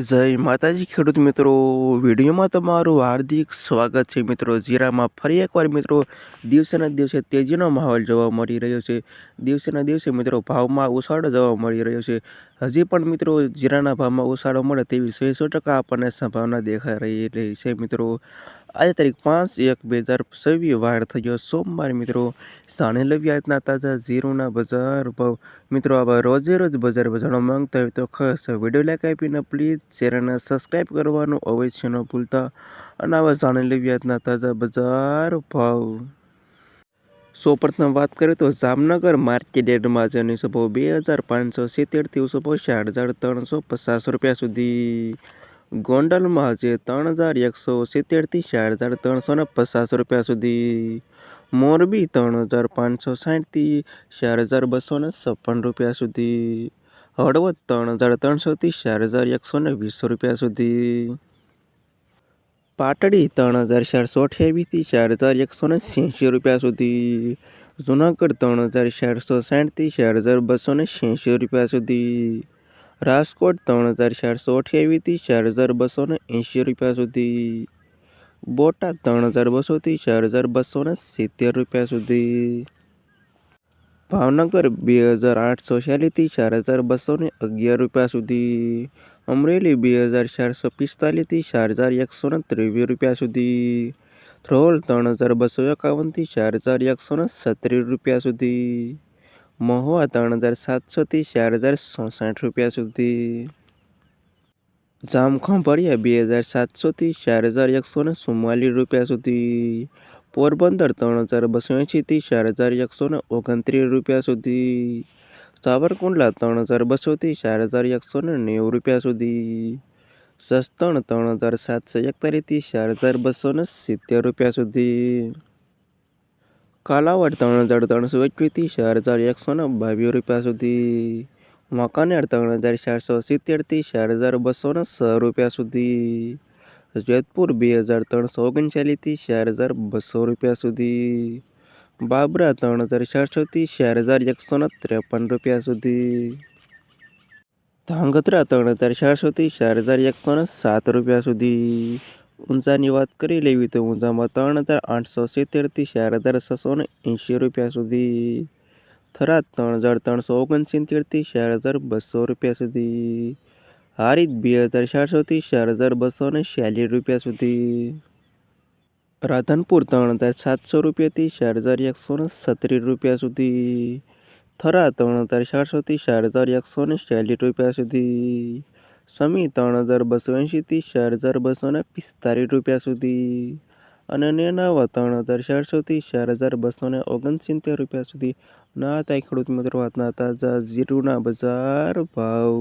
જય માતાજી ખેડૂત મિત્રો, વિડીયોમાં તમારું હાર્દિક સ્વાગત છે મિત્રો। જીરામાં ફરી એકવાર મિત્રો દિવસેના દિવસે તેજીનો માહોલ જોવા મળી રહ્યો છે। દિવસેના દિવસે મિત્રો ભાવમાં ઉછાળો જોવા મળી રહ્યો છે। હજી પણ મિત્રો જીરાના ભાવમાં ઉછાળો મળે તેવી 100% આપણને સંભાવના દેખાઈ રહી છે મિત્રો। આજે તારીખ 5/1/2026 વાર થયો સોમવાર મિત્રો। જાણી લેવી આજના તાજા જીરુના બજાર ભાવ મિત્રો। આવા રોજે રોજ બજાર જાણવા માંગતા હોય તો ખાસ વિડીયો લાઈક આપીને પ્લીઝ ચેનલને સબસ્ક્રાઈબ કરવાનું અવશ્ય ન ભૂલતા। અને આવા જાણી લેવી આજના તાજા બજાર ભાવ। સૌપ્રથમ વાત કરીએ તો જામનગર માર્કેટ યાર્ડમાં આજની સભાઓ 2570થી સભાઓ 4350 રૂપિયા સુધી। ગોંડલમાં આજે 3170થી 4350 રૂપિયા સુધી। મોરબી 3560થી 4256 રૂપિયા સુધી। હળવદ 3300થી 4120 રૂપિયા સુધી। પાટડી 3428થી 4186 રૂપિયા સુધી। જુનાગઢ 3460થી 4286 રૂપિયા સુધી। રાજકોટ 3428થી 4280 રૂપિયા સુધી। બોટાદ 3200થી 4270 રૂપિયા સુધી। ભાવનગર 2846થી 4211 રૂપિયા સુધી। અમરેલી 2445થી 4123 રૂપિયા સુધી। ધ્રોલ 3251થી 4117 રૂપિયા સુધી। મહુવા 3700થી 4067 રૂપિયા સુધી। જામખંભાળિયા 2700થી 4144 રૂપિયા સુધી। પોરબંદર 3280થી 4129 રૂપિયા સુધી। સાવરકુંડલા 3200થી 4190 રૂપિયા સુધી। જસદણ 3741થી 4270 રૂપિયા સુધી। કાલાવાડ 3321થી 4122 રૂપિયા સુધી। વાંકાનેર 3470થી 4206 રૂપિયા સુધી। જેતપુર 2339થી 4200 રૂપિયા સુધી। બાબરા 3400થી 4153 રૂપિયા સુધી। ધાંગધ્રા 3400થી 4107 રૂપિયા સુધી। ઊંઝાની વાત કરી લેવી તો ઊંઝામાં 3870થી 4680 રૂપિયા સુધી। થરાદ 3369થી 4200 રૂપિયા સુધી। હારીજ 2400થી 4246 રૂપિયા સુધી। રાધનપુર 3700 રૂપિયાથી 4137 રૂપિયા સુધી। થરા 3400થી 4140 રૂપિયા સુધી। સમી 3280થી 4245 રૂપિયા સુધી। અને નેનાવા 3400થી 4269 રૂપિયા સુધી। ના હતા ખેડૂત મિત્રો આજના તાજા જીરુના બજાર ભાવ।